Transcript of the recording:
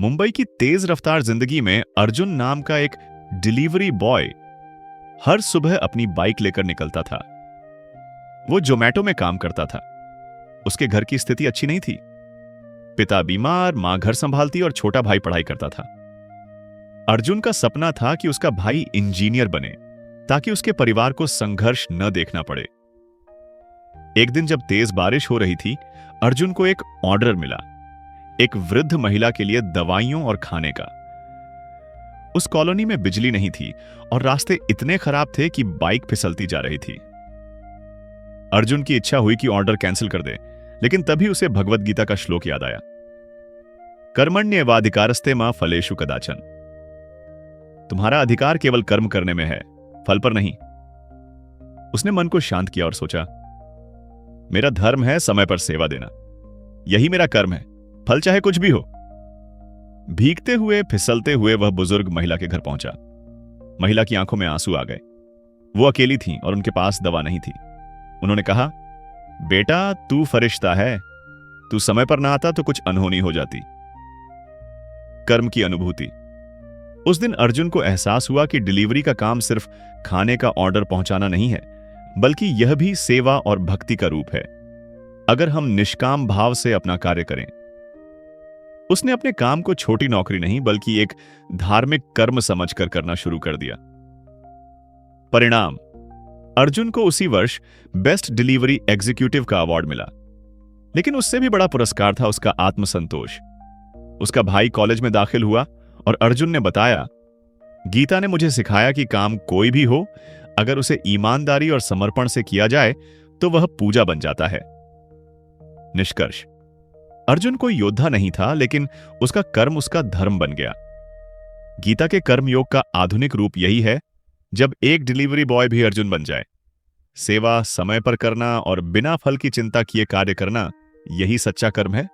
मुंबई की तेज रफ्तार जिंदगी में अर्जुन नाम का एक डिलीवरी बॉय हर सुबह अपनी बाइक लेकर निकलता था। वो जोमेटो में काम करता था। उसके घर की स्थिति अच्छी नहीं थी। पिता बीमार, मां घर संभालती और छोटा भाई पढ़ाई करता था। अर्जुन का सपना था कि उसका भाई इंजीनियर बने ताकि उसके परिवार को संघर्ष न देखना पड़े। एक दिन जब तेज बारिश हो रही थी, अर्जुन को एक ऑर्डर मिला, एक वृद्ध महिला के लिए दवाइयों और खाने का। उस कॉलोनी में बिजली नहीं थी और रास्ते इतने खराब थे कि बाइक फिसलती जा रही थी। अर्जुन की इच्छा हुई कि ऑर्डर कैंसिल कर दे, लेकिन तभी उसे भगवत गीता का श्लोक याद आया, कर्मण्येवाधिकारस्ते मां फलेषु कदाचन। तुम्हारा अधिकार केवल कर्म करने में है, फल पर नहीं। उसने मन को शांत किया और सोचा, मेरा धर्म है समय पर सेवा देना, यही मेरा कर्म है, फल चाहे कुछ भी हो। भीगते हुए फिसलते हुए वह बुजुर्ग महिला के घर पहुंचा। महिला की आंखों में आंसू आ गए। वो अकेली थी और उनके पास दवा नहीं थी। उन्होंने कहा, बेटा तू फरिश्ता है, तू समय पर ना आता तो कुछ अनहोनी हो जाती। कर्म की अनुभूति। उस दिन अर्जुन को एहसास हुआ कि डिलीवरी का काम सिर्फ खाने का ऑर्डर पहुंचाना नहीं है, बल्कि यह भी सेवा और भक्ति का रूप है, अगर हम निष्काम भाव से अपना कार्य करें। उसने अपने काम को छोटी नौकरी नहीं बल्कि एक धार्मिक कर्म समझकर करना शुरू कर दिया। परिणाम, अर्जुन को उसी वर्ष बेस्ट डिलीवरी एग्जीक्यूटिव का अवार्ड मिला। लेकिन उससे भी बड़ा पुरस्कार था उसका आत्मसंतोष। उसका भाई कॉलेज में दाखिल हुआ और अर्जुन ने बताया, गीता ने मुझे सिखाया कि काम कोई भी हो, अगर उसे ईमानदारी और समर्पण से किया जाए तो वह पूजा बन जाता है। निष्कर्ष, अर्जुन कोई योद्धा नहीं था, लेकिन उसका कर्म उसका धर्म बन गया। गीता के कर्मयोग का आधुनिक रूप यही है, जब एक डिलीवरी बॉय भी अर्जुन बन जाए। सेवा, समय पर करना और बिना फल की चिंता किए कार्य करना, यही सच्चा कर्म है।